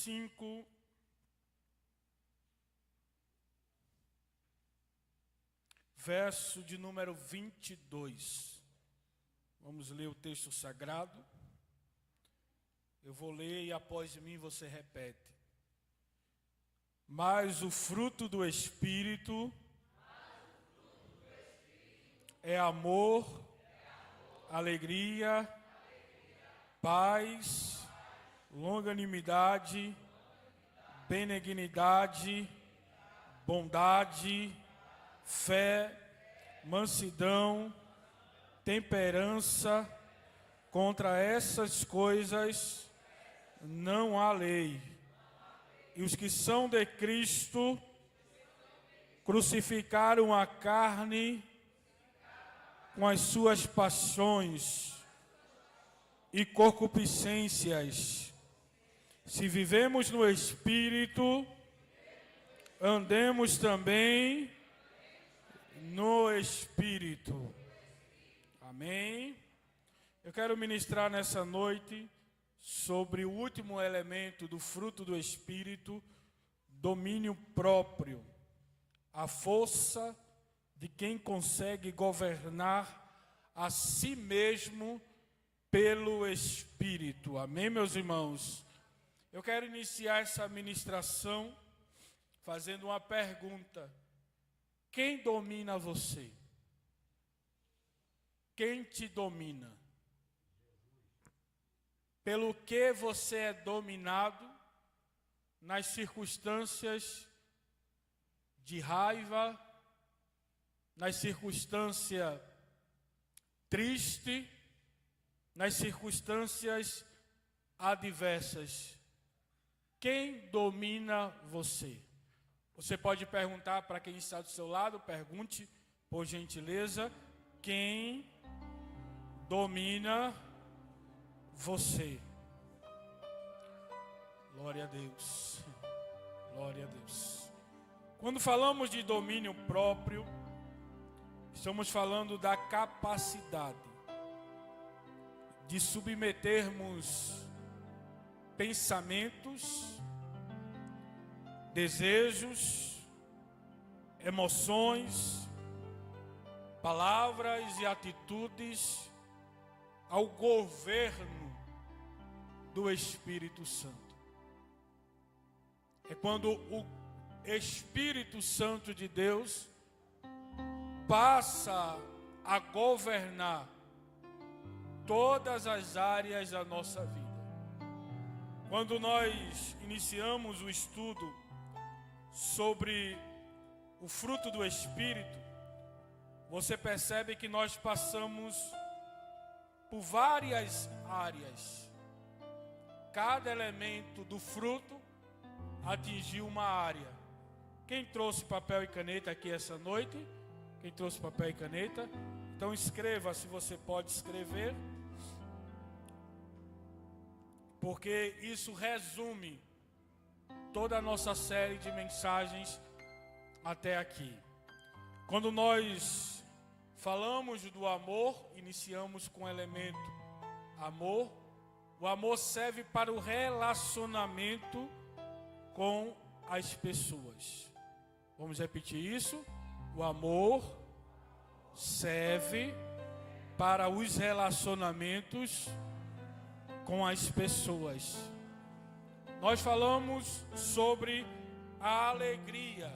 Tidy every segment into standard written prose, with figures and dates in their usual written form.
5, verso de número 22. Vamos ler o texto sagrado. Eu vou ler e após mim você repete. Mas o fruto do Espírito é amor, alegria, paz, longanimidade, benignidade, bondade, fé, mansidão, temperança. Contra essas coisas não há lei. E os que são de Cristo crucificaram a carne com as suas paixões e concupiscências. Se vivemos no Espírito, andemos também no Espírito. Amém? Eu quero ministrar nessa noite sobre o último elemento do fruto do Espírito, domínio próprio. A força de quem consegue governar a si mesmo pelo Espírito. Amém, meus irmãos? Eu quero iniciar essa ministração fazendo uma pergunta. Quem domina você? Quem te domina? Pelo que você é dominado nas circunstâncias de raiva, nas circunstâncias tristes, nas circunstâncias adversas. Quem domina você? Você pode perguntar para quem está do seu lado, pergunte, por gentileza, quem domina você? Glória a Deus. Glória a Deus. Quando falamos de domínio próprio, estamos falando da capacidade de submetermos pensamentos, desejos, emoções, palavras e atitudes ao governo do Espírito Santo. É quando o Espírito Santo de Deus passa a governar todas as áreas da nossa vida. Quando nós iniciamos o estudo sobre o fruto do Espírito, você percebe que nós passamos por várias áreas. Cada elemento do fruto atingiu uma área. Quem trouxe papel e caneta aqui essa noite? Quem trouxe papel e caneta? Então escreva, se você pode escrever, porque isso resume toda a nossa série de mensagens até aqui. Quando nós falamos do amor, iniciamos com o elemento amor. O amor serve para o relacionamento com as pessoas. Vamos repetir isso? O amor serve para os relacionamentos com as pessoas. Nós falamos sobre a alegria.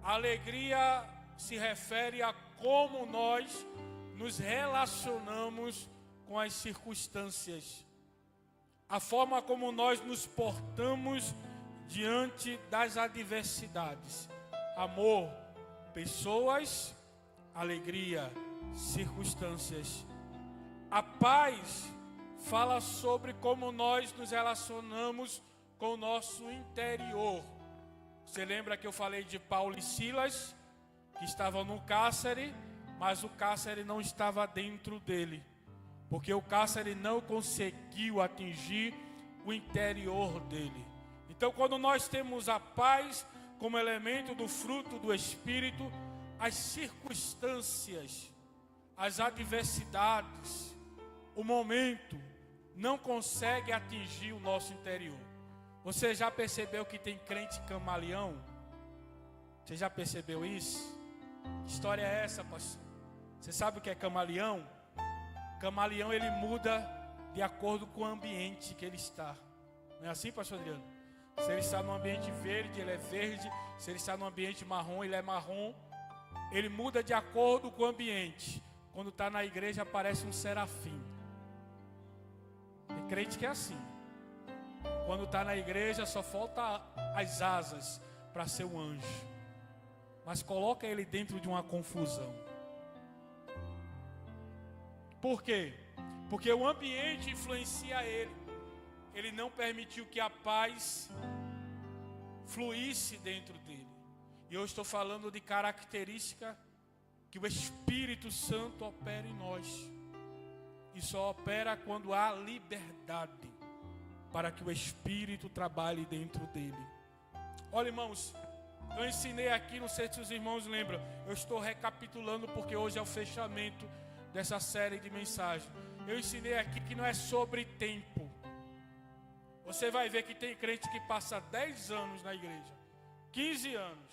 A alegria se refere a como nós nos relacionamos com as circunstâncias. A forma como nós nos portamos diante das adversidades. Amor, pessoas, alegria, circunstâncias. A paz fala sobre como nós nos relacionamos com o nosso interior. Você lembra que eu falei de Paulo e Silas, que estavam no cárcere, mas o cárcere não estava dentro dele, porque o cárcere não conseguiu atingir o interior dele. Então, quando nós temos a paz como elemento do fruto do Espírito, as circunstâncias, as adversidades, o momento não consegue atingir o nosso interior. Você já percebeu que tem crente camaleão? Você já percebeu isso? Que história é essa, pastor? Você sabe o que é camaleão? Camaleão, ele muda de acordo com o ambiente que ele está. Não é assim, pastor Adriano? Se ele está num ambiente verde, ele é verde. Se ele está num ambiente marrom, ele é marrom. Ele muda de acordo com o ambiente. Quando está na igreja, aparece um serafim. Tem crente que é assim. Quando está na igreja, só falta as asas para ser um anjo. Mas coloca ele dentro de uma confusão. Por quê? Porque o ambiente influencia ele. Ele não permitiu que a paz fluísse dentro dele. E eu estou falando de característica que o Espírito Santo opera em nós. E só opera quando há liberdade para que o Espírito trabalhe dentro dele. Olha, irmãos, eu ensinei aqui, não sei se os irmãos lembram, eu estou recapitulando porque hoje é o fechamento dessa série de mensagens. Eu ensinei aqui que não é sobre tempo. Você vai ver que tem crente que passa 10 anos na igreja, 15 anos.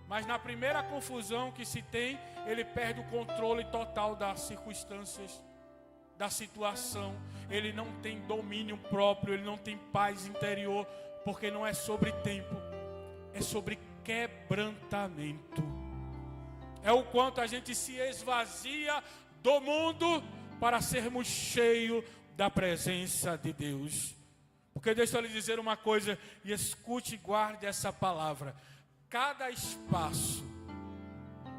Mas na primeira confusão que se tem, ele perde o controle total das circunstâncias, da situação. Ele não tem domínio próprio, ele não tem paz interior, porque não é sobre tempo, é sobre quebrantamento. É o quanto a gente se esvazia do mundo para sermos cheios da presença de Deus. Porque deixa eu lhe dizer uma coisa, e escute e guarde essa palavra. Cada espaço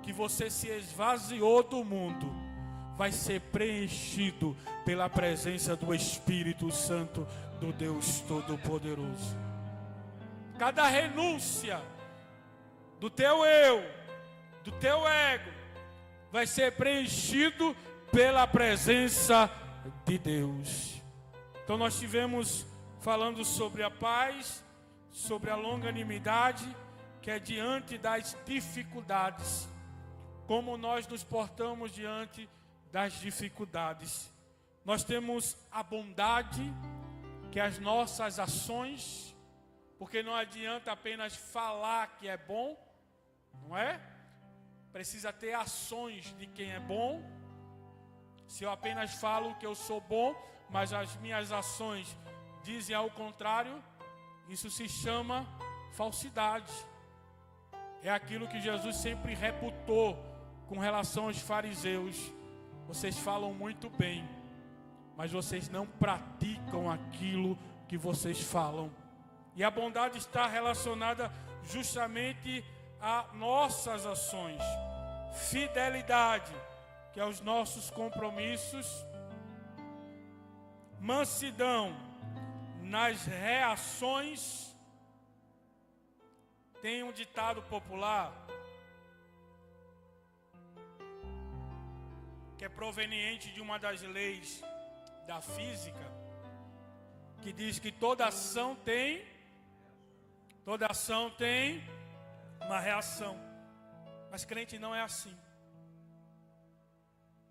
que você se esvaziou do mundo vai ser preenchido pela presença do Espírito Santo do Deus Todo-Poderoso. Cada renúncia do teu eu, do teu ego, vai ser preenchido pela presença de Deus. Então nós tivemos falando sobre a paz, sobre a longanimidade, que é diante das dificuldades. Como nós nos portamos diante das dificuldades. Nós temos a bondade, que é as nossas ações, porque não adianta apenas falar que é bom, não é? Precisa ter ações de quem é bom. Se eu apenas falo que eu sou bom, mas as minhas ações dizem ao contrário, isso se chama falsidade. É aquilo que Jesus sempre reputou com relação aos fariseus. Vocês falam muito bem, mas vocês não praticam aquilo que vocês falam. E a bondade está relacionada justamente a nossas ações. Fidelidade, que é os nossos compromissos. Mansidão nas reações. Tem um ditado popular que é proveniente de uma das leis da física, que diz que toda ação tem uma reação. Mas crente não é assim.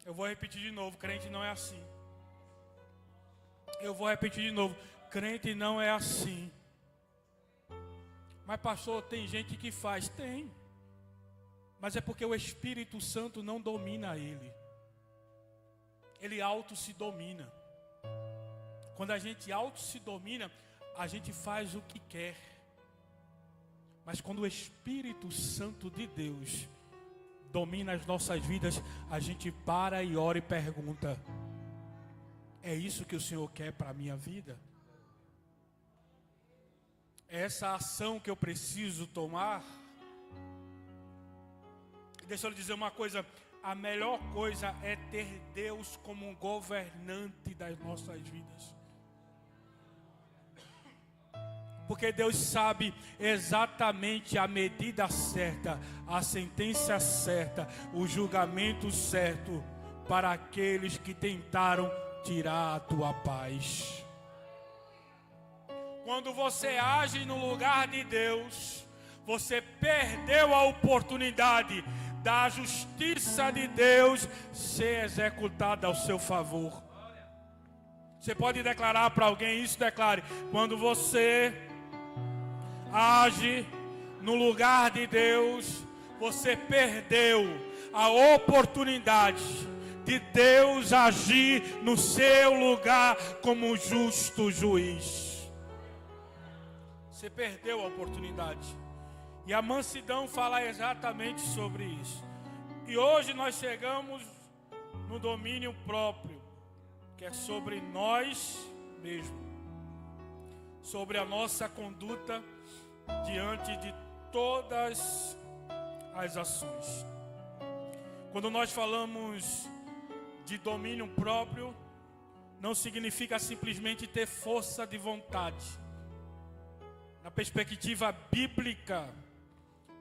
Eu vou repetir de novo, crente não é assim. Eu vou repetir de novo, crente não é assim. Mas pastor, tem gente que faz? Tem. Mas é porque o Espírito Santo não domina ele. Ele auto se domina. Quando a gente auto se domina, a gente faz o que quer. Mas quando o Espírito Santo de Deus domina as nossas vidas, a gente para e ora e pergunta: é isso que o Senhor quer para a minha vida? É essa ação que eu preciso tomar? Deixa eu lhe dizer uma coisa: a melhor coisa é ter Deus como um governante das nossas vidas. Porque Deus sabe exatamente a medida certa, a sentença certa, o julgamento certo para aqueles que tentaram tirar a tua paz. Quando você age no lugar de Deus, você perdeu a oportunidade da justiça de Deus ser executada ao seu favor. Você pode declarar para alguém isso? Declare: quando você age no lugar de Deus, você perdeu a oportunidade de Deus agir no seu lugar como justo juiz. Você perdeu a oportunidade. E a mansidão fala exatamente sobre isso. E hoje nós chegamos no domínio próprio, que é sobre nós mesmos, sobre a nossa conduta diante de todas as ações. Quando nós falamos de domínio próprio, não significa simplesmente ter força de vontade. Na perspectiva bíblica,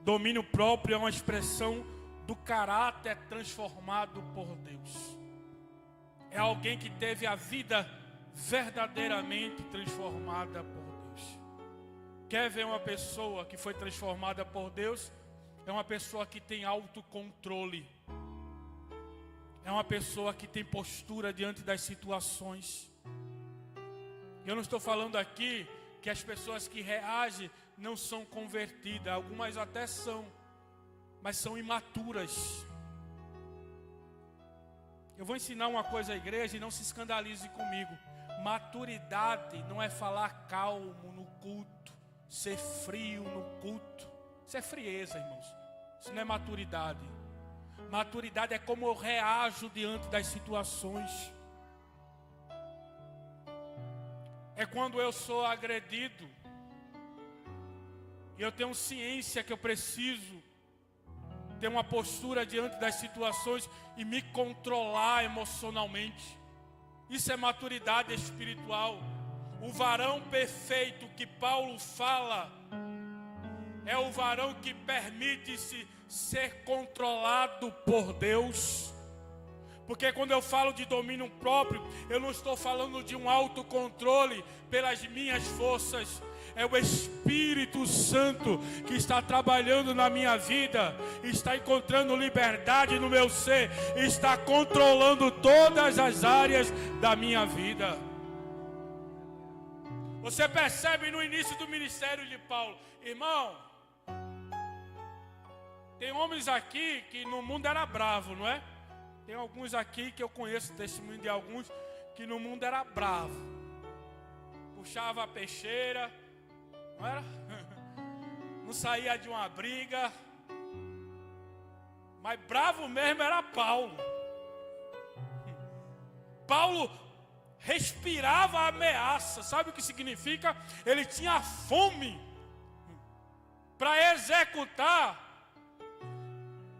domínio próprio é uma expressão do caráter transformado por Deus. É alguém que teve a vida verdadeiramente transformada por Deus. Quer ver uma pessoa que foi transformada por Deus? É uma pessoa que tem autocontrole. É uma pessoa que tem postura diante das situações. Eu não estou falando aqui que as pessoas que reagem não são convertidas. Algumas até são, mas são imaturas. Eu vou ensinar uma coisa à igreja e não se escandalize comigo. Maturidade não é falar calmo no culto, ser frio no culto. Isso é frieza, irmãos. Isso não é maturidade. Maturidade é como eu reajo diante das situações. É quando eu sou agredido e eu tenho ciência que eu preciso ter uma postura diante das situações e me controlar emocionalmente. Isso é maturidade espiritual. O varão perfeito que Paulo fala é o varão que permite-se ser controlado por Deus. Porque quando eu falo de domínio próprio, eu não estou falando de um autocontrole pelas minhas forças. É o Espírito Santo que está trabalhando na minha vida, está encontrando liberdade no meu ser, está controlando todas as áreas da minha vida. Você percebe no início do ministério de Paulo, irmão, tem homens aqui que no mundo era bravo, não é? Tem alguns aqui que eu conheço, testemunho de alguns, que no mundo era bravo. Puxava a peixeira, não era? Não saía de uma briga. Mas bravo mesmo era Paulo. Paulo respirava ameaça. Sabe o que significa? Ele tinha fome para executar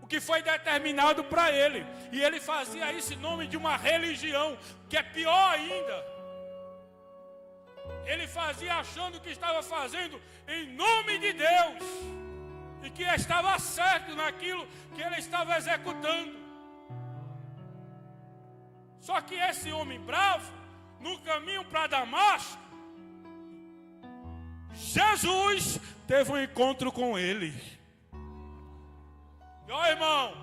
o que foi determinado para ele. E ele fazia isso em nome de uma religião, que é pior ainda. Ele fazia achando que estava fazendo em nome de Deus, e que estava certo naquilo que ele estava executando. Só que esse homem bravo, no caminho para Damasco, Jesus teve um encontro com ele. E ó, irmão,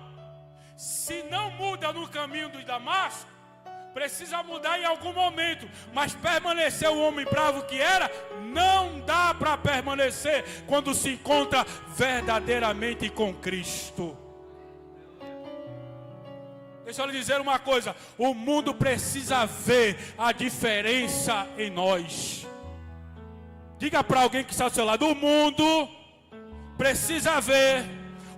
se não muda no caminho de Damasco, precisa mudar em algum momento. Mas permanecer o homem bravo que era, não dá para permanecer quando se encontra verdadeiramente com Cristo. Deixa eu lhe dizer uma coisa: o mundo precisa ver a diferença em nós. Diga para alguém que está ao seu lado: o mundo precisa ver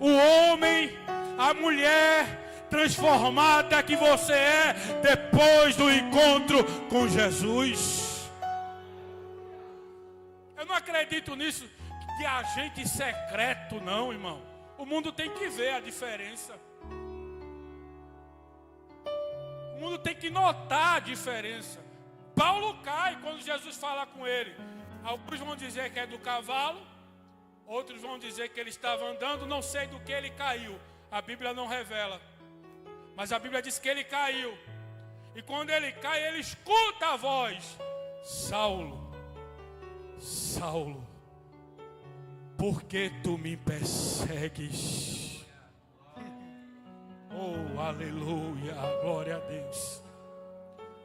o homem, a mulher transformada que você é depois do encontro com Jesus. Eu não acredito nisso de agente secreto, não, irmão. O mundo tem que ver a diferença. O mundo tem que notar a diferença. Paulo cai quando Jesus fala com ele. Alguns vão dizer que é do cavalo, outros vão dizer que ele estava andando, não sei do que ele caiu. A Bíblia não revela. Mas a Bíblia diz que ele caiu. E quando ele cai, ele escuta a voz: Saulo, Saulo, por que tu me persegues? Oh, aleluia, glória a Deus.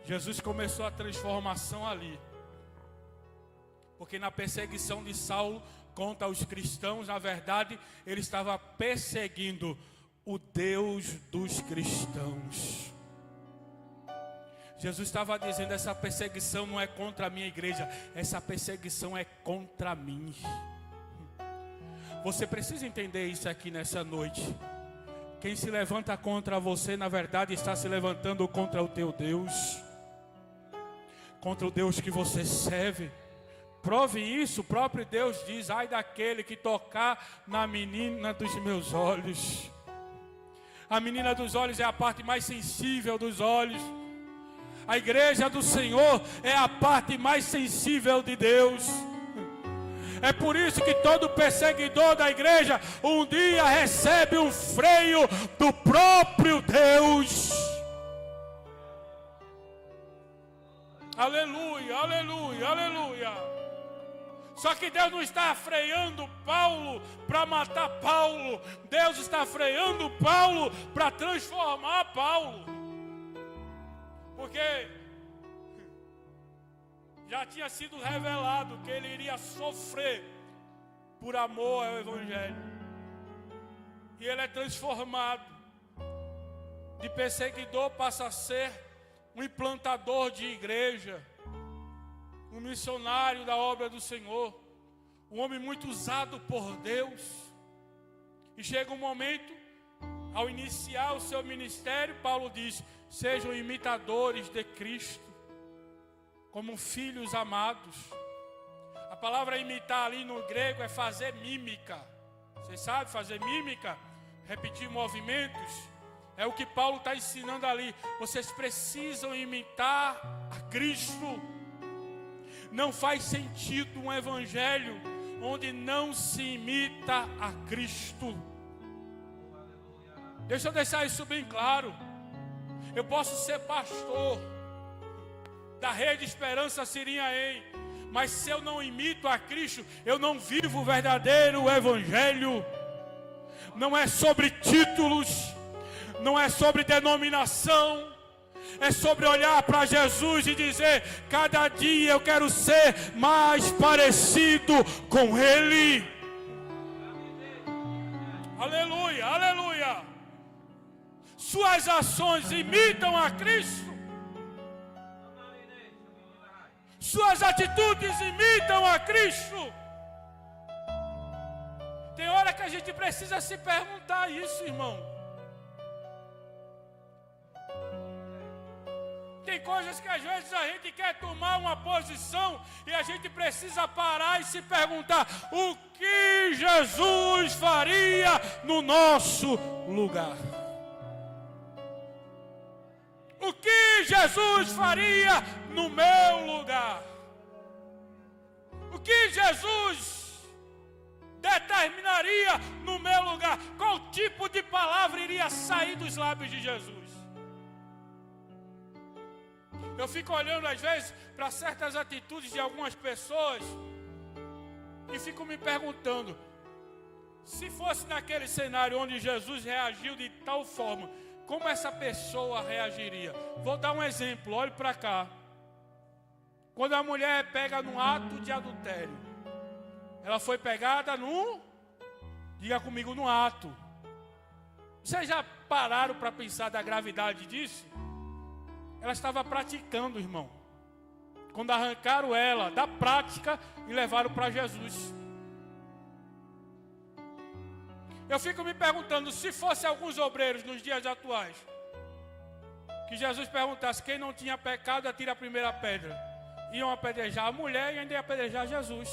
Jesus começou a transformação ali. Porque na perseguição de Saulo contra os cristãos, na verdade, ele estava perseguindo o Deus dos cristãos. Jesus estava dizendo: essa perseguição não é contra a minha igreja, essa perseguição é contra mim. Você precisa entender isso aqui nessa noite. Quem se levanta contra você, na verdade, está se levantando contra o teu Deus, contra o Deus que você serve. Prove isso, o próprio Deus diz: ai daquele que tocar na menina dos meus olhos. A menina dos olhos é a parte mais sensível dos olhos. A igreja do Senhor é a parte mais sensível de Deus. É por isso que todo perseguidor da igreja um dia recebe um freio do próprio Deus. Aleluia, aleluia, aleluia. Só que Deus não está freando Paulo para matar Paulo. Deus está freando Paulo para transformar Paulo. Porque já tinha sido revelado que ele iria sofrer por amor ao Evangelho. E ele é transformado. De perseguidor passa a ser um implantador de igreja, um missionário da obra do Senhor, um homem muito usado por Deus. E chega um momento, ao iniciar o seu ministério, Paulo diz: sejam imitadores de Cristo, como filhos amados. A palavra imitar ali no grego é fazer mímica. Vocês sabem fazer mímica? Repetir movimentos. É o que Paulo está ensinando ali. Vocês precisam imitar a Cristo. Não faz sentido um evangelho onde não se imita a Cristo. Deixa eu deixar isso bem claro. Eu posso ser pastor da Rede Esperança Sirinhaém, mas se eu não imito a Cristo, eu não vivo o verdadeiro evangelho. Não é sobre títulos, não é sobre denominação, é sobre olhar para Jesus e dizer: cada dia eu quero ser mais parecido com Ele. Aleluia, aleluia. Suas ações imitam a Cristo. Suas atitudes imitam a Cristo. Tem hora que a gente precisa se perguntar isso, irmão. Tem coisas que às vezes a gente quer tomar uma posição e a gente precisa parar e se perguntar: o que Jesus faria no nosso lugar? O que Jesus faria no meu lugar? O que Jesus determinaria no meu lugar? Qual tipo de palavra iria sair dos lábios de Jesus? Eu fico olhando às vezes para certas atitudes de algumas pessoas e fico me perguntando: se fosse naquele cenário onde Jesus reagiu de tal forma, como essa pessoa reagiria? Vou dar um exemplo, olhe para cá. Quando a mulher é pega num ato de adultério, ela foi pegada diga comigo, no ato. Vocês já pararam para pensar da gravidade disso? Ela estava praticando, irmão. Quando arrancaram ela da prática e levaram para Jesus. Eu fico me perguntando, se fosse alguns obreiros nos dias atuais, que Jesus perguntasse: quem não tinha pecado, atira a primeira pedra. Iam apedrejar a mulher e ainda ia apedrejar Jesus.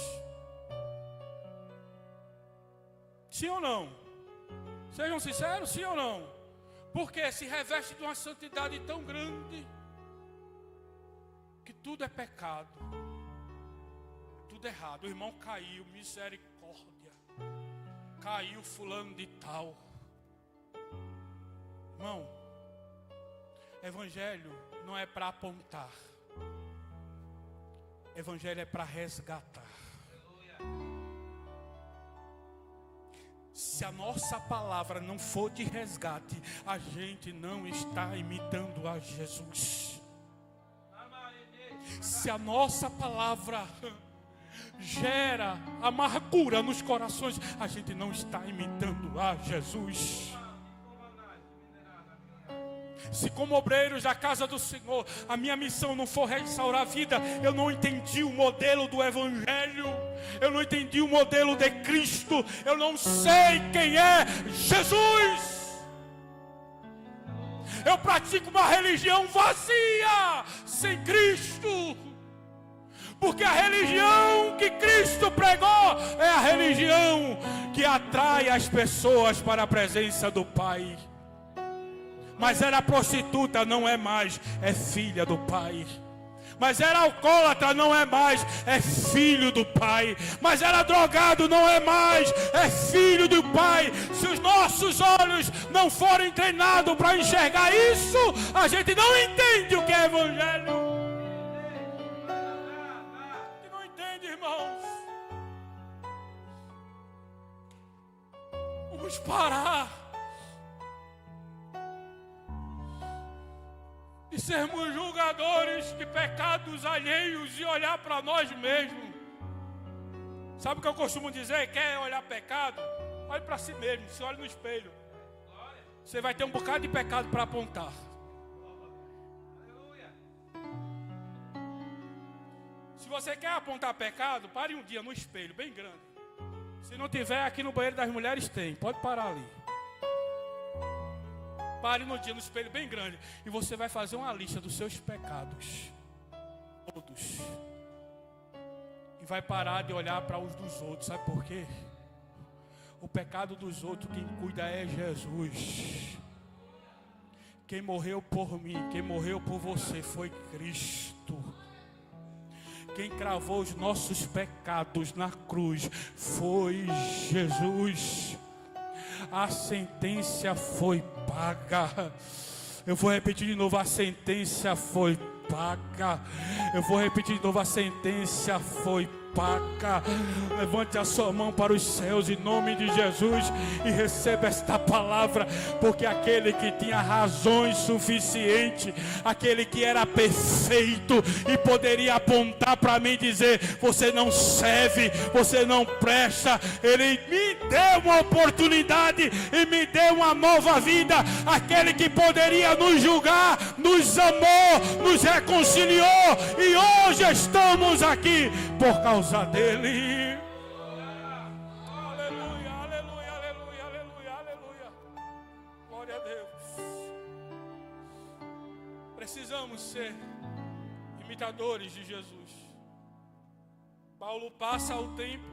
Sim ou não? Sejam sinceros, sim ou não? Porque se reveste de uma santidade tão grande, que tudo é pecado, tudo errado. O irmão caiu, misericórdia. Caiu fulano de tal. Irmão, evangelho não é para apontar. Evangelho é para resgatar. Se a nossa palavra não for de resgate, a gente não está imitando a Jesus. se a nossa palavra gera amargura nos corações, a gente não está imitando a Jesus. Se como obreiros da casa do Senhor, a minha missão não for restaurar a vida, eu não entendi o modelo do Evangelho, eu não entendi o modelo de Cristo, eu não sei quem é Jesus. Eu pratico uma religião vazia, sem Cristo. Porque a religião que Cristo pregou é a religião que atrai as pessoas para a presença do Pai. Mas era prostituta, não é mais, é filha do Pai. Mas era alcoólatra, não é mais, é filho do Pai. Mas era drogado, não é mais, é filho do Pai. Se os nossos olhos não forem treinados para enxergar isso, a gente não entende o que é Evangelho. Não entende, irmãos. Vamos parar e sermos julgadores de pecados alheios e olhar para nós mesmos. Sabe o que eu costumo dizer? Quer olhar pecado? Olhe para si mesmo, se olhe no espelho. Você vai ter um bocado de pecado para apontar. Se você quer apontar pecado, pare um dia no espelho, bem grande. Se não tiver, aqui no banheiro das mulheres tem, pode parar ali. Pare no dia no espelho bem grande e você vai fazer uma lista dos seus pecados, todos, e vai parar de olhar para os dos outros. Sabe por quê? O pecado dos outros quem cuida é Jesus. Quem morreu por mim, quem morreu por você foi Cristo. Quem cravou os nossos pecados na cruz foi Jesus. A sentença foi paga. Eu vou repetir de novo, a sentença foi paga. Eu vou repetir de novo, a sentença foi paga. Levante a sua mão para os céus em nome de Jesus e receba esta palavra, porque aquele que tinha razões suficientes, aquele que era perfeito e poderia apontar para mim e dizer: você não serve, você não presta, ele me deu uma oportunidade e me deu uma nova vida. Aquele que poderia nos julgar, nos amou, nos reconciliou e hoje estamos aqui por causa dele. Aleluia, aleluia, aleluia, aleluia, aleluia. Glória a Deus. Precisamos ser imitadores de Jesus. Paulo passa o tempo.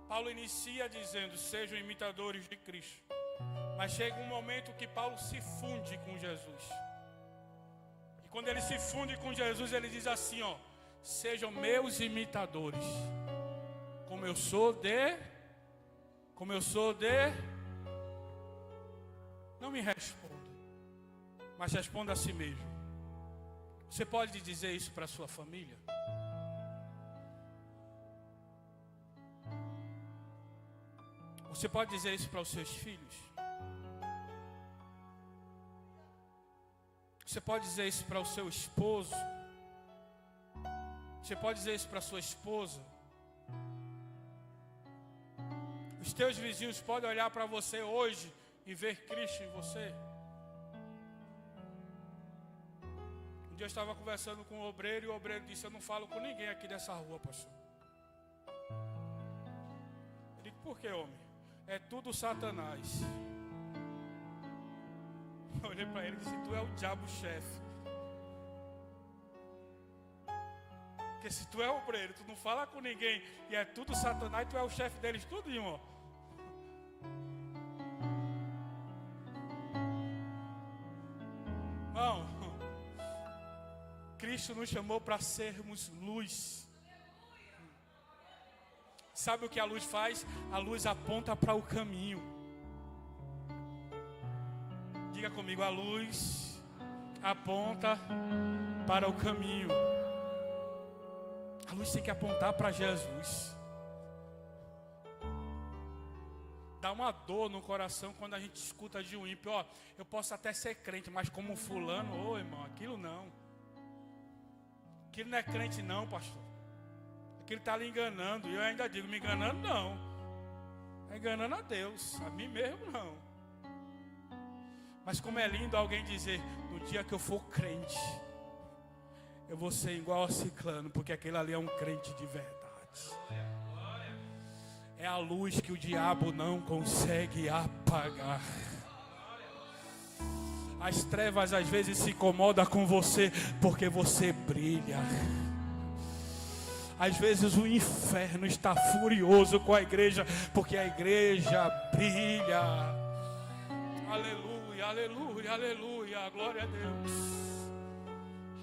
Paulo inicia dizendo: sejam imitadores de Cristo. Mas chega um momento que Paulo se funde com Jesus. E quando ele se funde com Jesus, ele diz assim, ó: sejam meus imitadores, como eu sou de. Não me responda, mas responda a si mesmo. Você pode dizer isso para a sua família? Você pode dizer isso para os seus filhos? Você pode dizer isso para o seu esposo? Você pode dizer isso para sua esposa? Os teus vizinhos podem olhar para você hoje e ver Cristo em você? Um dia eu estava conversando com um obreiro e o obreiro disse: eu não falo com ninguém aqui dessa rua, pastor. Eu digo: por que, homem? É tudo Satanás. Eu olhei para ele e disse: tu é o diabo chefe. Porque se tu é obreiro, tu não fala com ninguém e é tudo Satanás, tu é o chefe deles tudo, irmão. Não. Cristo nos chamou para sermos luz. Sabe o que a luz faz? A luz aponta para o caminho. Diga comigo: a luz aponta para o caminho. A luz tem que apontar para Jesus. Dá uma dor no coração quando a gente escuta de um ímpio: ó, eu posso até ser crente, mas como fulano, ô irmão, aquilo não. Aquele não é crente não, pastor. Aquele está lhe enganando. E eu ainda digo, me enganando não. Está enganando a Deus, a mim mesmo não. Mas como é lindo alguém dizer, no dia que eu for crente, eu vou ser igual a Ciclano, porque aquele ali é um crente de verdade. É a luz que o diabo não consegue apagar. As trevas às vezes se incomodam com você porque você brilha. Às vezes o inferno está furioso com a igreja porque a igreja brilha. Aleluia, aleluia, aleluia. Glória a Deus.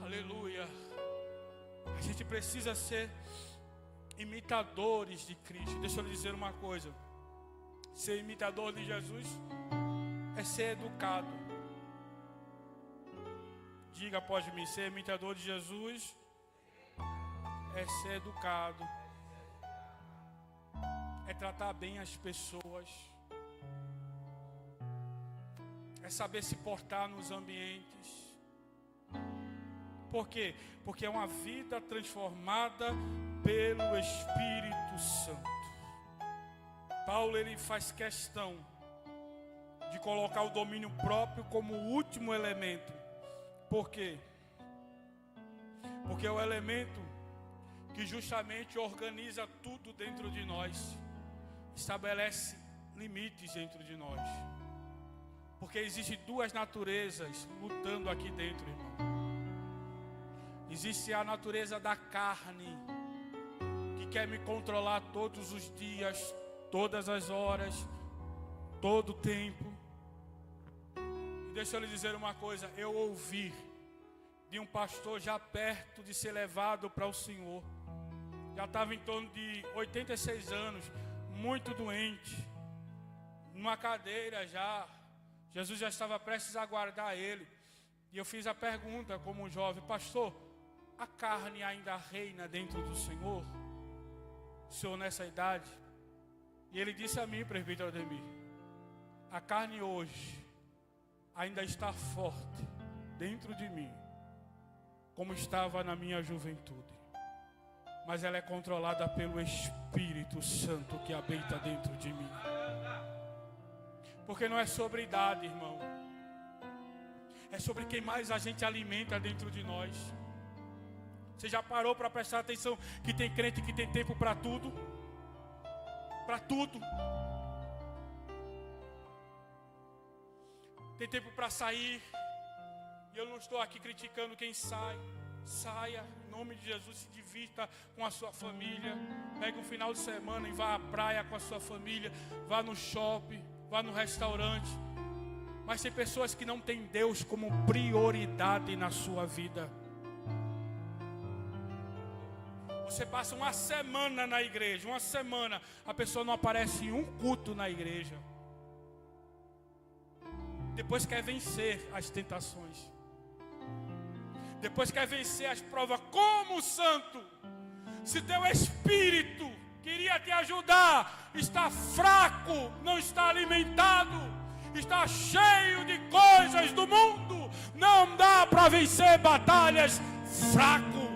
Aleluia. A gente precisa ser imitadores de Cristo. Deixa eu lhe dizer uma coisa. Ser imitador de Jesus é ser educado. Diga após mim, ser imitador de Jesus é ser educado. É tratar bem as pessoas. É saber se portar nos ambientes. Por quê? Porque é uma vida transformada pelo Espírito Santo. Paulo, ele faz questão de colocar o domínio próprio como o último elemento. Por quê? Porque é o elemento que justamente organiza tudo dentro de nós. Estabelece limites dentro de nós. Porque existem duas naturezas lutando aqui dentro, irmão. Existe a natureza da carne, que quer me controlar todos os dias, todas as horas, todo o tempo. E deixa eu lhe dizer uma coisa, eu ouvi de um pastor já perto de ser levado para o Senhor. Já estava em torno de 86 anos, muito doente, numa cadeira já. Jesus já estava prestes a guardar ele. E eu fiz a pergunta como jovem, pastor, a carne ainda reina dentro do Senhor? O Senhor nessa idade? E ele disse a mim, presbítero Ademir, a carne hoje ainda está forte dentro de mim, como estava na minha juventude. Mas ela é controlada pelo Espírito Santo que habita dentro de mim. Porque não é sobre idade, irmão. É sobre quem mais a gente alimenta dentro de nós. Você já parou para prestar atenção que tem crente que tem tempo para tudo? Para tudo. Tem tempo para sair. E eu não estou aqui criticando quem sai. Saia, em nome de Jesus, se divirta com a sua família. Pegue um final de semana e vá à praia com a sua família. Vá no shopping, vá no restaurante. Mas tem pessoas que não têm Deus como prioridade na sua vida. Você passa uma semana na igreja, uma semana, a pessoa não aparece em um culto na igreja. Depois quer vencer as tentações. Depois quer vencer as provas como santo. Se teu espírito queria te ajudar, está fraco, não está alimentado, está cheio de coisas do mundo, não dá para vencer batalhas fraco.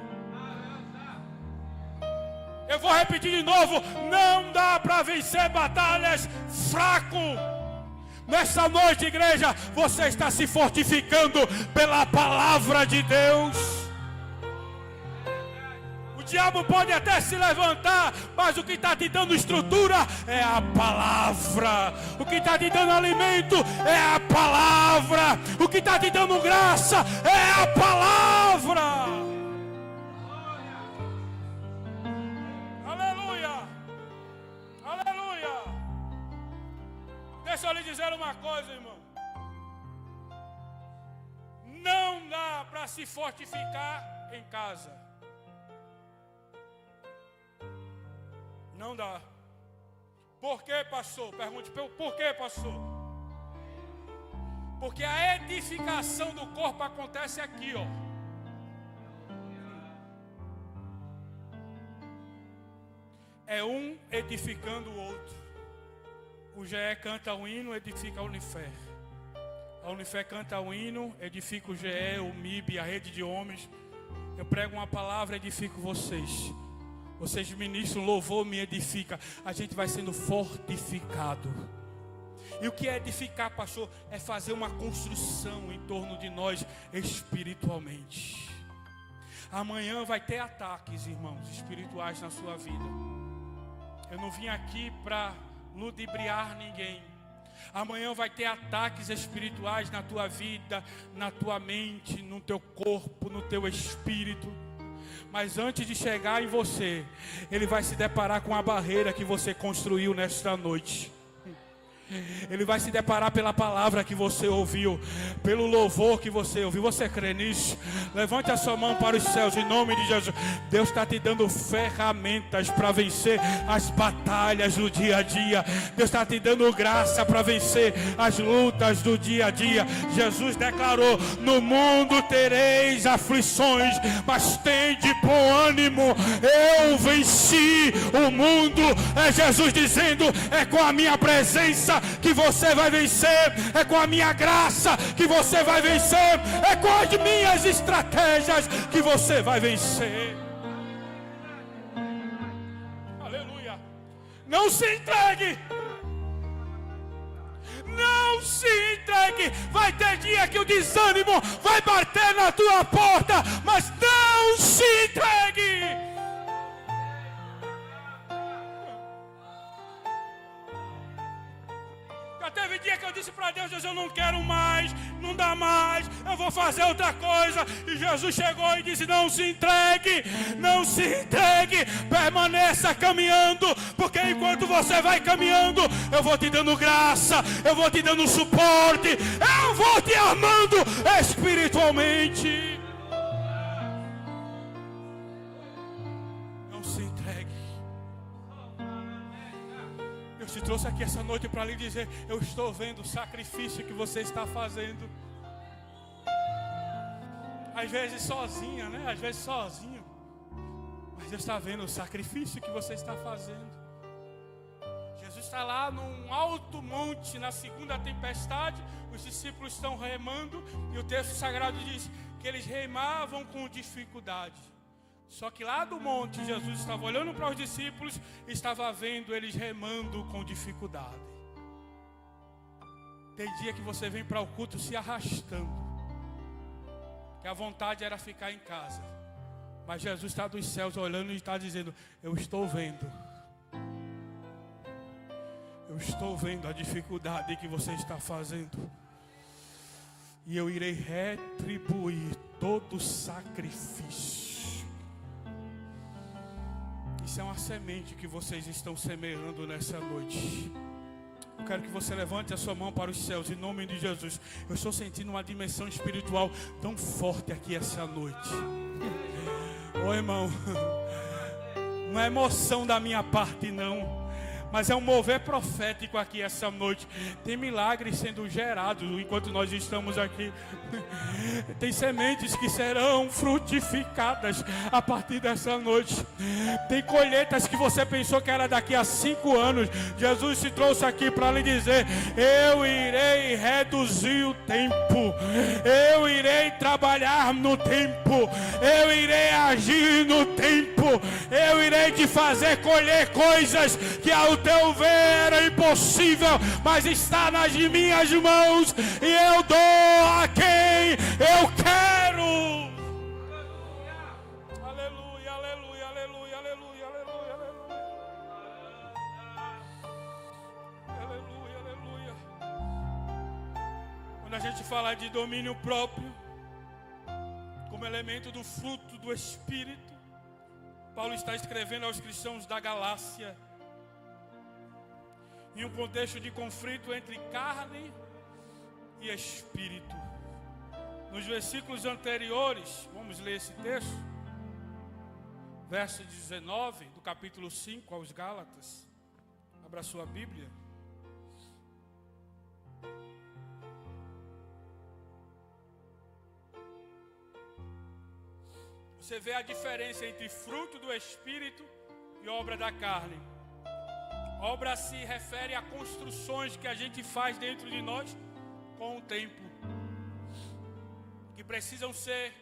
Eu vou repetir de novo, não dá para vencer batalhas fraco. Nessa noite, igreja, você está se fortificando pela palavra de Deus. O diabo pode até se levantar, mas o que está te dando estrutura é a palavra. O que está te dando alimento é a palavra. O que está te dando graça é a palavra. Aleluia. Aleluia. Deixa eu lhe dizer uma coisa, irmão. Não dá para se fortificar em casa. Não dá. Por que, pastor? Pergunte, por que, pastor? Porque a edificação do corpo acontece aqui, ó. É um edificando o outro. O GE canta o hino, edifica a Unifer. A Unifer canta o hino, edifica o GE, o MIB, a rede de homens. Eu prego uma palavra, edifico vocês. Vocês ministram louvor, me edifica. A gente vai sendo fortificado. E o que é edificar, pastor? É fazer uma construção em torno de nós espiritualmente. Amanhã vai ter ataques, irmãos, espirituais na sua vida. Eu não vim aqui para ludibriar ninguém. Amanhã vai ter ataques espirituais na tua vida, na tua mente, no teu corpo, no teu espírito. Mas antes de chegar em você, ele vai se deparar com a barreira que você construiu nesta noite. Ele vai se deparar pela palavra que você ouviu, pelo louvor que você ouviu. Você crê nisso? Levante a sua mão para os céus em nome de Jesus. Deus está te dando ferramentas para vencer as batalhas do dia a dia. Deus está te dando graça para vencer as lutas do dia a dia. Jesus declarou: no mundo tereis aflições, mas tende bom ânimo, eu venci o mundo. É Jesus dizendo: é com a minha presença que você vai vencer, é com a minha graça que você vai vencer, é com as minhas estratégias que você vai vencer. Aleluia. Não se entregue. Não se entregue. Vai ter dia que o desânimo vai bater na tua porta, mas não se entregue. Teve dia que eu disse para Deus: Deus, eu não quero mais, não dá mais, eu vou fazer outra coisa. E Jesus chegou e disse: não se entregue, não se entregue, permaneça caminhando, porque enquanto você vai caminhando, eu vou te dando graça, eu vou te dando suporte, eu vou te amando espiritualmente. Não se entregue. Deus te trouxe aqui essa noite para lhe dizer: eu estou vendo o sacrifício que você está fazendo. Às vezes sozinha, né? Às vezes sozinho. Mas Deus está vendo o sacrifício que você está fazendo. Jesus está lá num alto monte, na segunda tempestade. Os discípulos estão remando. E o texto sagrado diz que eles remavam com dificuldade. Só que lá do monte, Jesus estava olhando para os discípulos e estava vendo eles remando com dificuldade. Tem dia que você vem para o culto se arrastando, que a vontade era ficar em casa. Mas Jesus está dos céus olhando e está dizendo: eu estou vendo. Eu estou vendo a dificuldade que você está fazendo. E eu irei retribuir todo o sacrifício. Isso é uma semente que vocês estão semeando nessa noite. Eu quero que você levante a sua mão para os céus em nome de Jesus. Eu estou sentindo uma dimensão espiritual tão forte aqui essa noite. Ô irmão, não é emoção da minha parte não, mas é um mover profético aqui essa noite. Tem milagres sendo gerados enquanto nós estamos aqui. Tem sementes que serão frutificadas a partir dessa noite. Tem colheitas que você pensou que era daqui a 5 anos. Jesus se trouxe aqui para lhe dizer: eu irei reduzir o tempo, eu irei trabalhar no tempo, eu irei agir no tempo, eu irei te fazer colher coisas que ao teu ver era impossível, mas está nas minhas mãos, e eu dou a quem eu quero. Aleluia, aleluia, aleluia, aleluia, aleluia, aleluia, aleluia. Quando a gente fala de domínio próprio como elemento do fruto do Espírito, Paulo está escrevendo aos cristãos da Galácia em um contexto de conflito entre carne e espírito. Nos versículos anteriores, vamos ler esse texto, verso 19 do capítulo 5 aos Gálatas. Abra a sua Bíblia. Você vê a diferença entre fruto do Espírito e obra da carne. Obra se refere a construções que a gente faz dentro de nós com o tempo, que precisam ser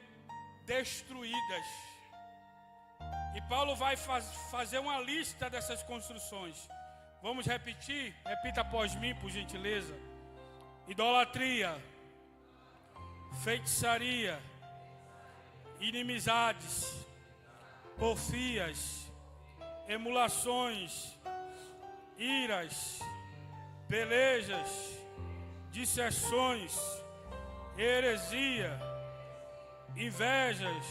destruídas. E Paulo vai fazer uma lista dessas construções. Vamos repetir? Repita após mim, por gentileza. Idolatria, feitiçaria, inimizades, porfias, emulações, iras, pelejas, dissensões, heresia, invejas,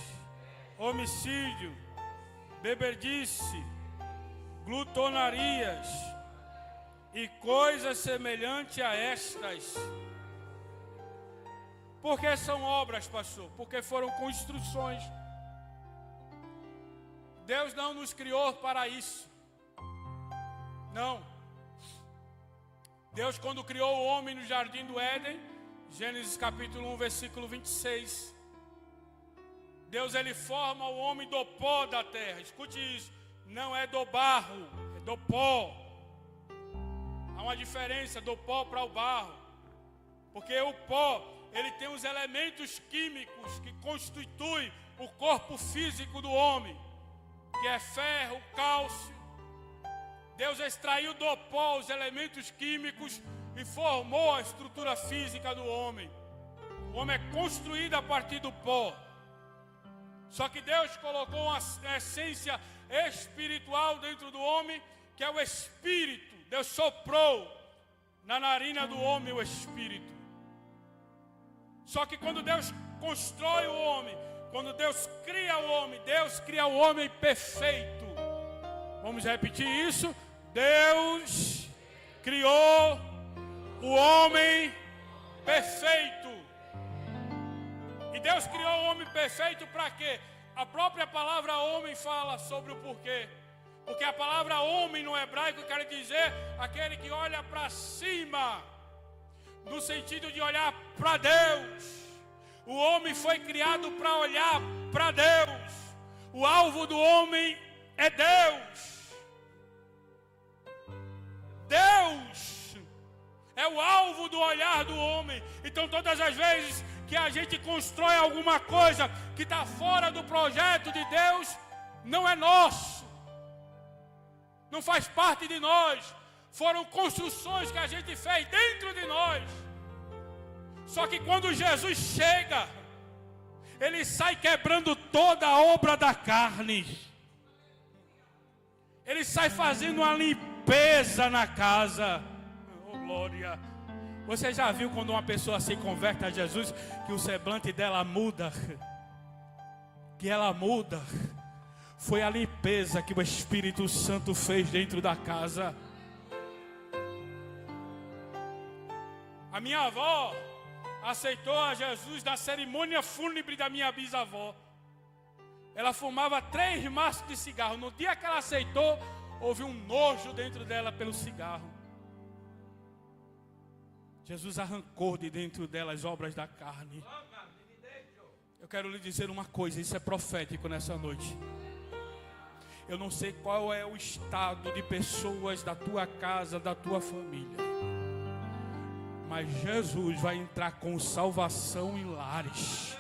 homicídio, beberdice, glutonarias e coisas semelhantes a estas. Por que são obras, pastor? Porque foram construções. Deus não nos criou para isso. Não. Deus, quando criou o homem no jardim do Éden, Gênesis capítulo 1, versículo 26. Deus, ele forma o homem do pó da terra. Escute isso. Não é do barro, é do pó. Há uma diferença do pó para o barro. Porque o pó, ele tem os elementos químicos que constituem o corpo físico do homem, que é ferro, cálcio. Deus extraiu do pó os elementos químicos e formou a estrutura física do homem. O homem é construído a partir do pó. Só que Deus colocou uma essência espiritual dentro do homem, que é o Espírito. Deus soprou na narina do homem o Espírito. Só que quando Deus constrói o homem, quando Deus cria o homem, Deus cria o homem perfeito. Vamos repetir isso? Deus criou o homem perfeito. E Deus criou o homem perfeito para quê? A própria palavra homem fala sobre o porquê. Porque a palavra homem no hebraico quer dizer aquele que olha para cima, no sentido de olhar para Deus. O homem foi criado para olhar para Deus. O alvo do homem é Deus. Deus é o alvo do olhar do homem. Então todas as vezes que a gente constrói alguma coisa que está fora do projeto de Deus, não é nosso, não faz parte de nós. Foram construções que a gente fez dentro de nós. Só que quando Jesus chega, ele sai quebrando toda a obra da carne. Ele sai fazendo uma limpeza na casa. Oh, glória! Você já viu quando uma pessoa se converte a Jesus, que o semblante dela muda? Que ela muda. Foi a limpeza que o Espírito Santo fez dentro da casa. A minha avó aceitou a Jesus na cerimônia fúnebre da minha bisavó. Ela fumava 3 maços de cigarro. No dia que ela aceitou, houve um nojo dentro dela pelo cigarro. Jesus arrancou de dentro dela as obras da carne. Eu quero lhe dizer uma coisa, isso é profético nessa noite. Eu não sei qual é o estado de pessoas da tua casa, da tua família, mas Jesus vai entrar com salvação em lares.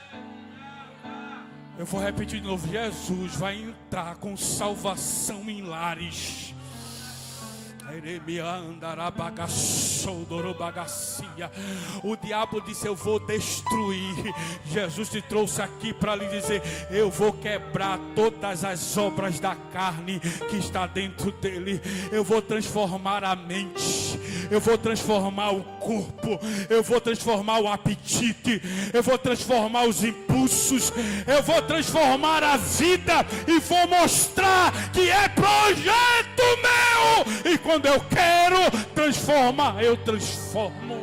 Eu vou repetir de novo, Jesus vai entrar com salvação em lares. O diabo disse: eu vou destruir. Jesus te trouxe aqui para lhe dizer: eu vou quebrar todas as obras da carne que está dentro dele. Eu vou transformar a mente, eu vou transformar o corpo, eu vou transformar o apetite, eu vou transformar os impulsos, eu vou transformar a vida e vou mostrar que é projeto meu. E quando eu quero transformar, eu transformo.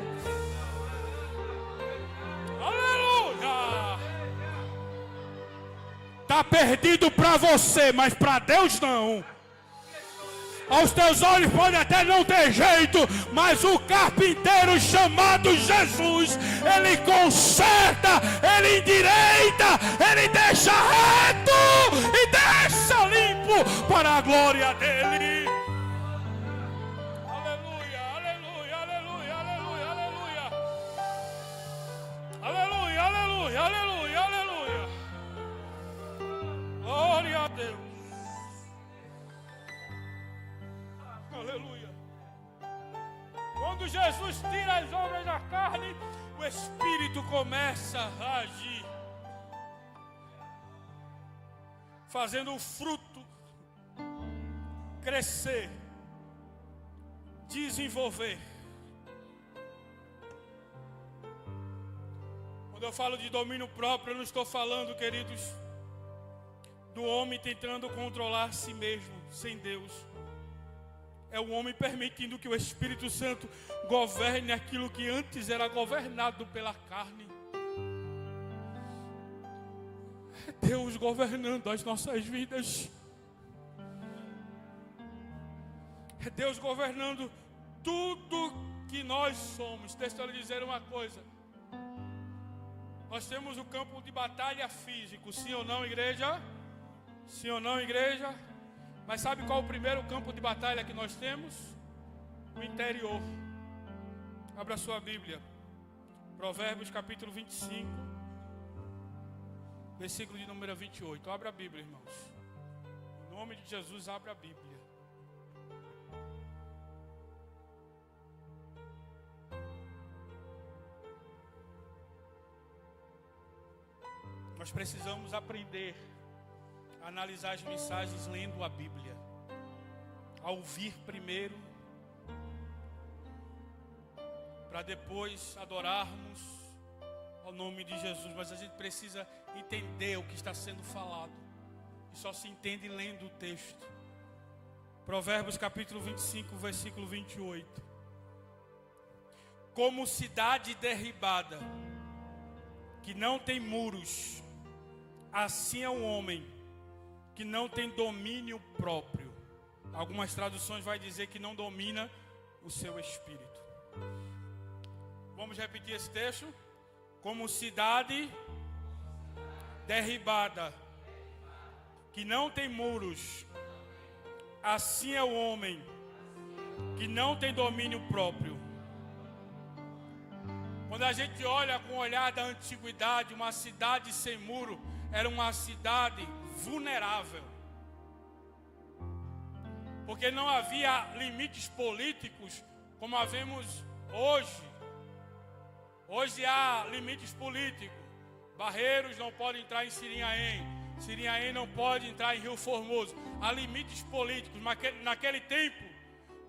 Aleluia! Está perdido para você, mas para Deus não. Aos teus olhos pode até não ter jeito, mas o carpinteiro chamado Jesus, ele conserta, ele endireita, ele deixa reto e deixa limpo para a glória dele. Aleluia, aleluia, aleluia, aleluia, aleluia. Aleluia, aleluia, aleluia, aleluia. Quando Jesus tira as obras da carne, o Espírito começa a agir, fazendo o fruto crescer, desenvolver. Quando eu falo de domínio próprio, eu não estou falando, queridos, do homem tentando controlar a si mesmo, sem Deus. É o homem permitindo que o Espírito Santo governe aquilo que antes era governado pela carne. É Deus governando as nossas vidas. É Deus governando tudo que nós somos. Deixa eu lhe dizer uma coisa. Nós temos o campo de batalha físico, sim ou não, igreja? Sim ou não, igreja? Mas sabe qual é o primeiro campo de batalha que nós temos? O interior. Abra sua Bíblia. Provérbios capítulo 25, versículo de número 28. Abra a Bíblia, irmãos. Em nome de Jesus, abra a Bíblia. Nós precisamos aprender a analisar as mensagens lendo a Bíblia. A ouvir primeiro, para depois adorarmos ao nome de Jesus. Mas a gente precisa entender o que está sendo falado. E só se entende lendo o texto. Provérbios capítulo 25, versículo 28. Como cidade derribada, que não tem muros, assim é o homem que não tem domínio próprio. Algumas traduções vai dizer que não domina o seu espírito. Vamos repetir esse texto? Como cidade derribada, que não tem muros, assim é o homem que não tem domínio próprio. Quando a gente olha com o olhar da antiguidade, uma cidade sem muro era uma cidade vulnerável, porque não havia limites políticos como havemos hoje. Hoje há limites políticos. Barreiros não podem entrar em Sirinhaém, Sirinhaém não pode entrar em Rio Formoso. Há limites políticos. Naquele tempo,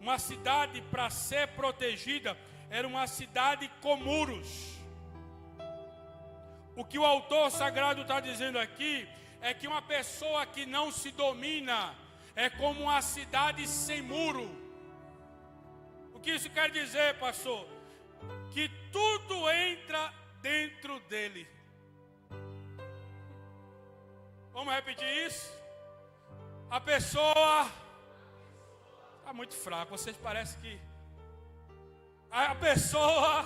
uma cidade para ser protegida era uma cidade com muros. O que o autor sagrado está dizendo aqui é que uma pessoa que não se domina é como uma cidade sem muro. O que isso quer dizer, pastor? Que tudo entra dentro dele. Vamos repetir isso? A pessoa está muito fraca. Vocês parecem que a pessoa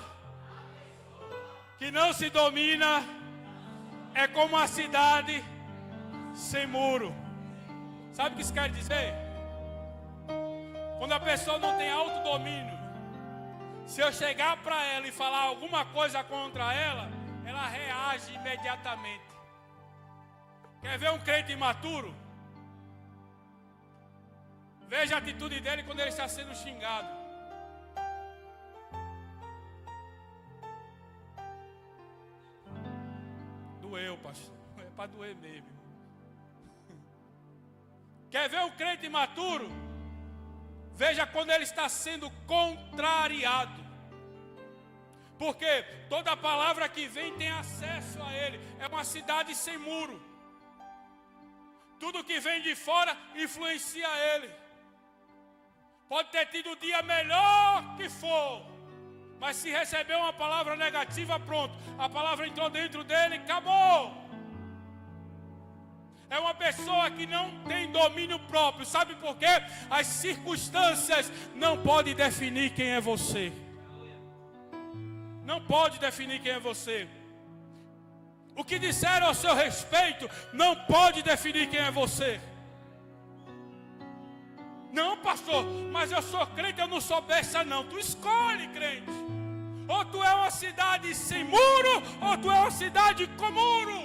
que não se domina é como uma cidade sem muro. Sabe o que isso quer dizer? Quando a pessoa não tem autodomínio, se eu chegar para ela e falar alguma coisa contra ela, ela reage imediatamente. Quer ver um crente imaturo? Veja a atitude dele quando ele está sendo xingado. Doeu, pastor. É para doer mesmo. Quer ver um crente imaturo? Veja quando ele está sendo contrariado. Porque toda palavra que vem tem acesso a ele. É uma cidade sem muro. Tudo que vem de fora influencia ele. Pode ter tido o dia melhor que for, mas se receber uma palavra negativa, pronto. A palavra entrou dentro dele, acabou. É uma pessoa que não tem domínio próprio. Sabe por quê? As circunstâncias não podem definir quem é você. Não pode definir quem é você. O que disseram ao seu respeito não pode definir quem é você. Não, pastor, mas eu sou crente, eu não sou besta não. Tu escolhe, crente. Ou tu é uma cidade sem muro, ou tu é uma cidade com muro.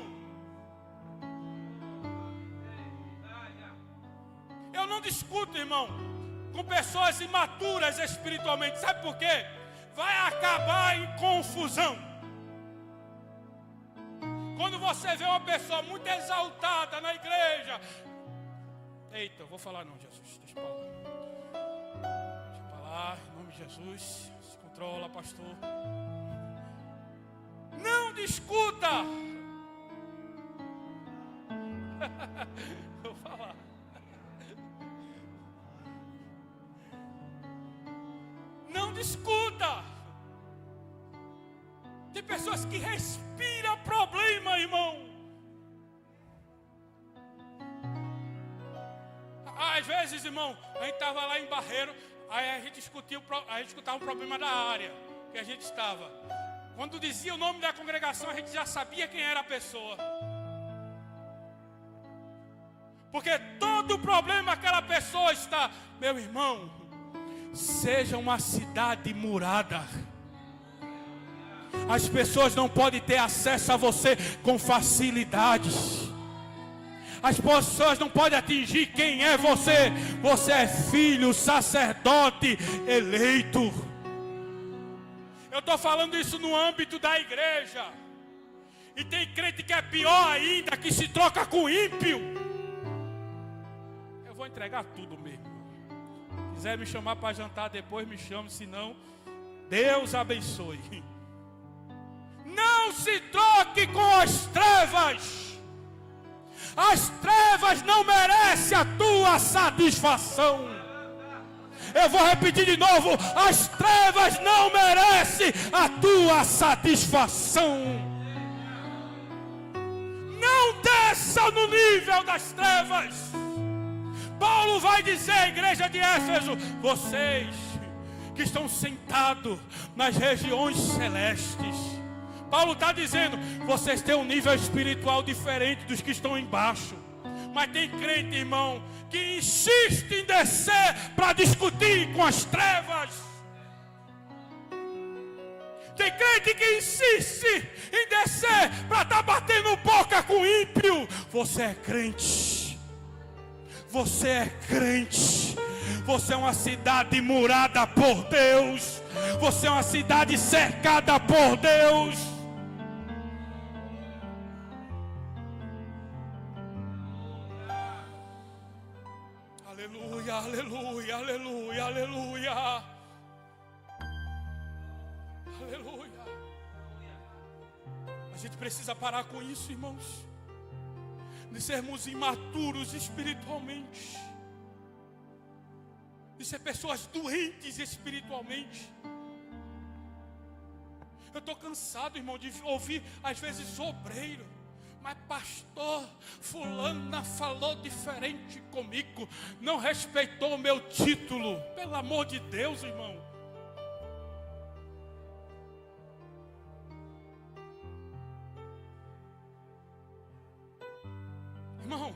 Eu não discuto, irmão, com pessoas imaturas espiritualmente. Sabe por quê? vai acabar em confusão. Quando você vê uma pessoa muito exaltada na igreja, eita, eu vou falar não, Jesus, deixa eu falar. Deixa eu falar, em nome de Jesus, se controla, pastor. Não discuta. Vou falar. Não discuta. Tem pessoas que respiram problema, irmão. Às vezes, irmão, a gente estava lá em Barreiro, aí a gente escutava um problema da área que a gente estava. Quando dizia o nome da congregação, a gente já sabia quem era a pessoa. Porque todo problema aquela pessoa está, meu irmão, seja uma cidade murada. As pessoas não podem ter acesso a você com facilidades. As pessoas não podem atingir quem é você. Você é filho, sacerdote, eleito. Eu estou falando isso no âmbito da igreja. E tem crente que é pior ainda, que se troca com ímpio. Eu vou entregar tudo mesmo. Se quiser me chamar para jantar depois, me chame. Se não, Deus abençoe. Não se troque com as trevas. As trevas não merecem a tua satisfação. Eu vou repetir de novo. As trevas não merecem a tua satisfação. Não desça no nível das trevas. Paulo vai dizer à igreja de Éfeso: vocês que estão sentados nas regiões celestes. Paulo está dizendo, vocês têm um nível espiritual diferente dos que estão embaixo. Mas tem crente, irmão, que insiste em descer para discutir com as trevas. Tem crente que insiste em descer para estar batendo boca com ímpio. Você é crente. Você é crente. Você é uma cidade murada por Deus. Você é uma cidade cercada por Deus. Aleluia, aleluia, aleluia, aleluia. Aleluia. A gente precisa parar com isso, irmãos. De sermos imaturos espiritualmente. De ser pessoas doentes espiritualmente. Eu estou cansado, irmão, de ouvir às vezes obreiro. Mas pastor, fulana falou diferente comigo. Não respeitou o meu título. Pelo amor de Deus, irmão. Irmão,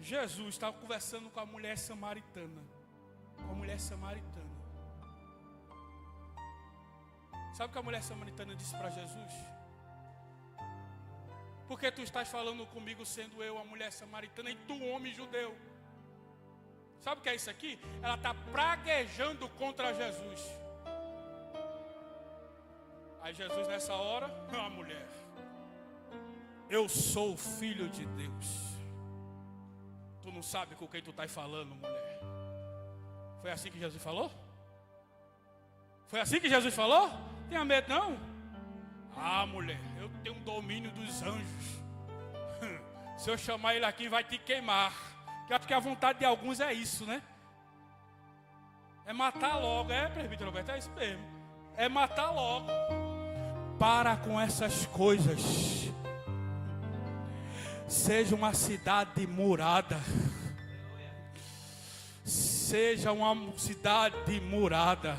Jesus estava conversando com a mulher samaritana. Sabe o que a mulher samaritana disse para Jesus? Por que tu estás falando comigo sendo eu a mulher samaritana e tu homem judeu? Sabe o que é isso aqui? Ela está praguejando contra Jesus. Aí Jesus nessa hora, mulher, eu sou o filho de Deus. Tu não sabe com quem tu estás falando, mulher. Foi assim que Jesus falou? Foi assim que Jesus falou? Tenha medo não? Mulher, eu tenho um domínio dos anjos. Se eu chamar ele aqui, vai te queimar. Porque acho que a vontade de alguns é isso, né? É matar logo. Presbítero Roberto, é isso mesmo. É matar logo. Para com essas coisas. Seja uma cidade murada. Seja uma cidade murada.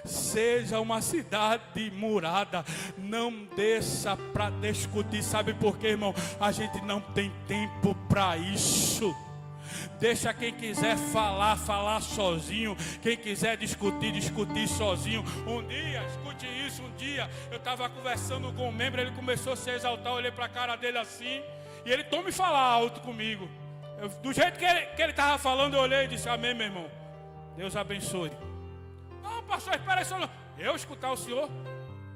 Seja uma cidade murada. Não desça para discutir. Sabe por quê, irmão? A gente não tem tempo para isso. Deixa quem quiser falar sozinho. Quem quiser discutir sozinho. Um dia, escute isso, um dia eu estava conversando com um membro, ele começou a se exaltar, eu olhei para a cara dele assim, e ele falar alto comigo. Do jeito que ele estava falando, eu olhei e disse, amém, meu irmão. Deus abençoe. Não, pastor, espera aí, só eu escutar o senhor.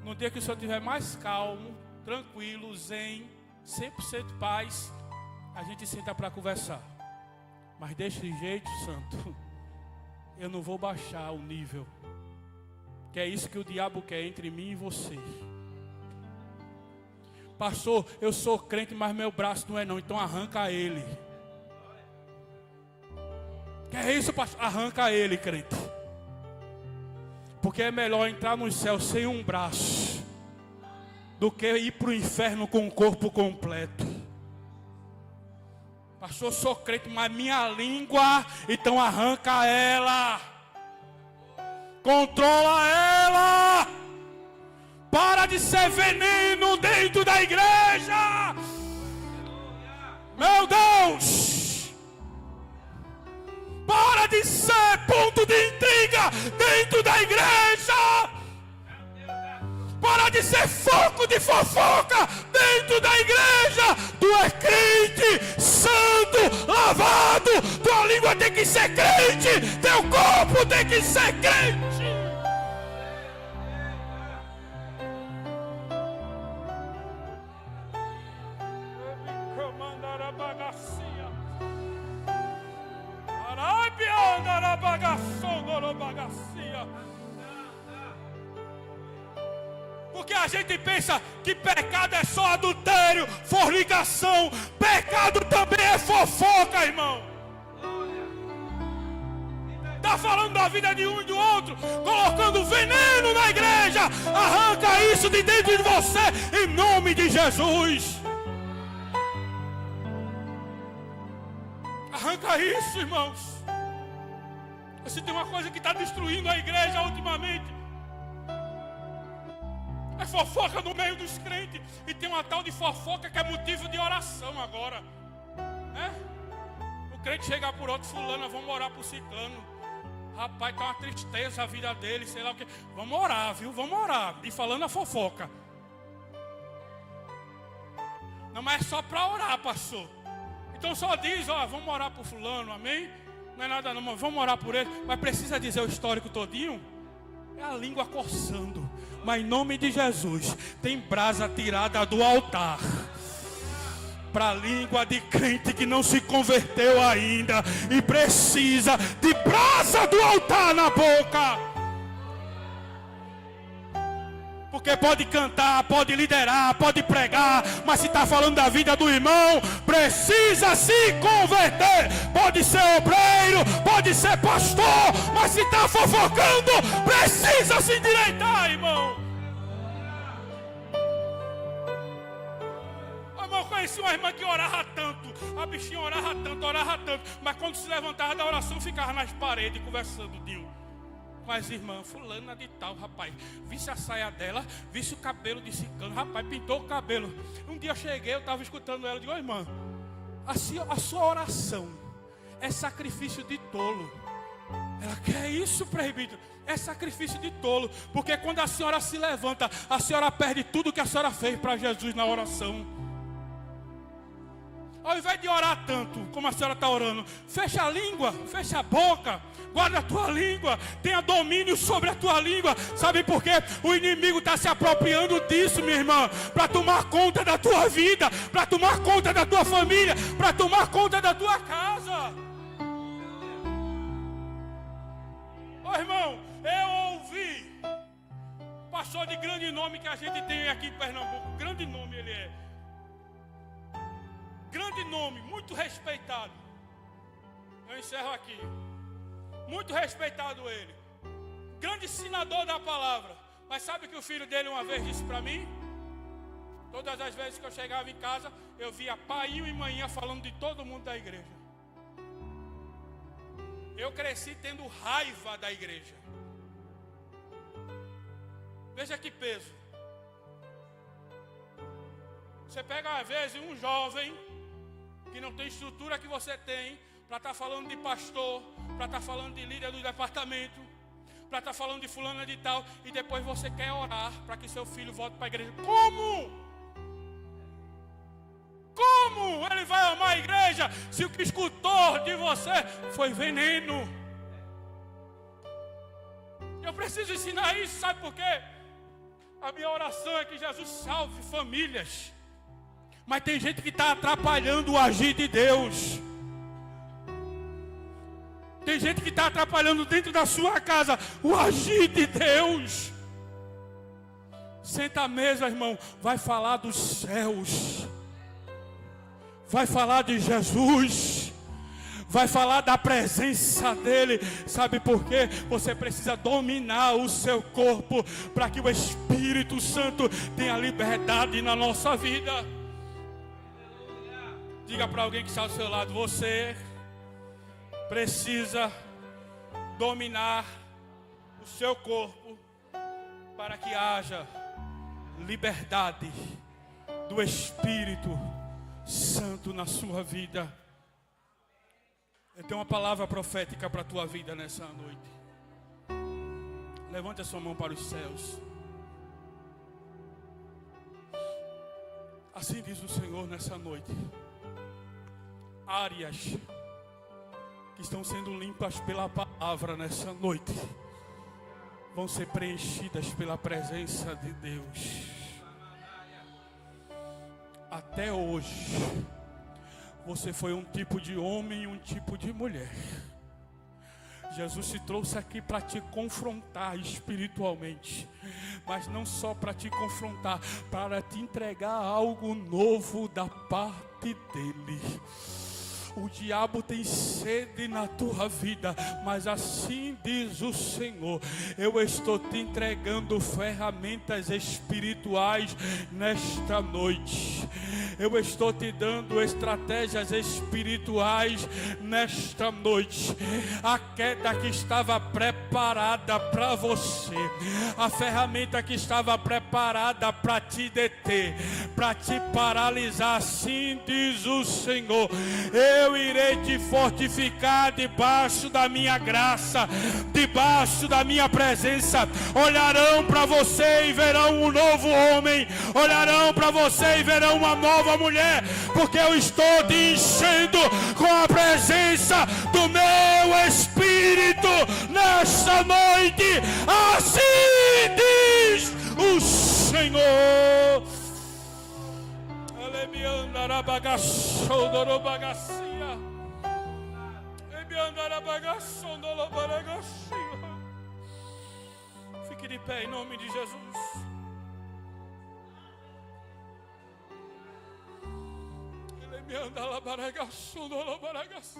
No dia que o senhor estiver mais calmo, tranquilo, zen, 100% paz, a gente senta para conversar. Mas desse jeito, santo, eu não vou baixar o nível. Que é isso que o diabo quer entre mim e você. Pastor, eu sou crente, mas meu braço não é não, então arranca ele. Que é isso, pastor? Arranca ele, crente. Porque é melhor entrar no céu sem um braço do que ir para o inferno com o corpo completo. Pastor, eu sou crente, mas minha língua, então arranca ela. Controla ela. Para de ser veneno dentro da igreja. Meu Deus. Para de ser ponto de intriga dentro da igreja. Para de ser foco de fofoca dentro da igreja. Tu é crente, santo, lavado. Tua língua tem que ser crente. Teu corpo tem que ser crente. Porque a gente pensa que pecado é só adultério, fornicação. Pecado também é fofoca, irmão. Está falando da vida de um e do outro, colocando veneno na igreja. Arranca isso de dentro de você, em nome de Jesus. Arranca isso, irmãos. Se tem uma coisa que está destruindo a igreja ultimamente, é fofoca no meio dos crentes. E tem uma tal de fofoca que é motivo de oração agora. O crente chega por outro, fulano, vamos orar por ciclano. Rapaz, tá uma tristeza a vida dele, sei lá o que. Vamos orar, viu? Vamos orar. E falando a fofoca. Não, mas é só para orar, pastor. Então só diz, ó, vamos orar por fulano, amém? Não é nada não, mas vamos orar por ele. Mas precisa dizer o histórico todinho? É a língua coçando. Mas em nome de Jesus, tem brasa tirada do altar para a língua de crente que não se converteu ainda e precisa de brasa do altar na boca. Porque pode cantar, pode liderar, pode pregar, mas se está falando da vida do irmão, precisa se converter. Pode ser obreiro, pode ser pastor, mas se está fofocando, precisa se endireitar, irmão. Eu conheci uma irmã que orava tanto, a bichinha orava tanto, mas quando se levantava da oração, ficava nas paredes conversando, com as irmãs, fulana de tal, rapaz, visse a saia dela, visse o cabelo de ciclano, rapaz, pintou o cabelo. Um dia eu cheguei, eu estava escutando ela, digo, ô irmã, a sua oração é sacrifício de tolo. Ela, que é isso, presbítero? É sacrifício de tolo, porque quando a senhora se levanta, a senhora perde tudo que a senhora fez para Jesus na oração. Ao invés de orar tanto como a senhora está orando, fecha a língua, fecha a boca, guarda a tua língua, tenha domínio sobre a tua língua. Sabe por quê? O inimigo está se apropriando disso, minha irmã, para tomar conta da tua vida, para tomar conta da tua família, para tomar conta da tua casa. Ô irmão, eu ouvi pastor de grande nome que a gente tem aqui em Pernambuco, grande nome ele é. Grande nome, muito respeitado. Eu encerro aqui. Muito respeitado ele. Grande ensinador da palavra. Mas sabe que o filho dele uma vez disse para mim? Todas as vezes que eu chegava em casa, eu via paiinho e manhã falando de todo mundo da igreja. Eu cresci tendo raiva da igreja. Veja que peso. Você pega às vezes um jovem que não tem estrutura que você tem, para estar falando de pastor, para estar falando de líder do departamento, para estar falando de fulana de tal, e depois você quer orar para que seu filho volte para a igreja. Como? Como ele vai amar a igreja se o que escutou de você foi veneno? preciso ensinar isso, sabe por quê? A minha oração é que Jesus salve famílias. Mas tem gente que está atrapalhando o agir de Deus. Tem gente que está atrapalhando dentro da sua casa o agir de Deus. Senta à mesa, irmão. Vai falar dos céus. Vai falar de Jesus. Vai falar da presença dele. Sabe por quê? Você precisa dominar o seu corpo para que o Espírito Santo tenha liberdade na nossa vida. Diga para alguém que está ao seu lado: você precisa dominar o seu corpo para que haja liberdade do Espírito Santo na sua vida. Eu tenho uma palavra profética para a tua vida nessa noite. Levante a sua mão para os céus. Assim diz o Senhor nessa noite: áreas que estão sendo limpas pela palavra nessa noite vão ser preenchidas pela presença de Deus. Até hoje você foi um tipo de homem e um tipo de mulher. Jesus te trouxe aqui para te confrontar espiritualmente, mas não só para te confrontar, para te entregar algo novo da parte dele. O diabo tem sede na tua vida, mas assim diz o Senhor: eu estou te entregando ferramentas espirituais nesta noite. Eu estou te dando estratégias espirituais nesta noite. A queda que estava preparada para você, a ferramenta que estava preparada para te deter, para te paralisar, assim diz o Senhor: eu irei te fortificar debaixo da minha graça, debaixo da minha presença. Olharão para você e verão um novo homem, olharão para você e verão uma nova mulher, porque eu estou te enchendo com a presença do meu Espírito nesta noite. Assim diz o Senhor. Fique de pé em nome de Jesus. Me anda lá baragaço, não baragaço.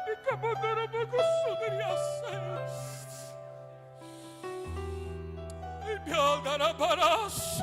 Me cabandara bagaço deriaço. Me anda lá baraço,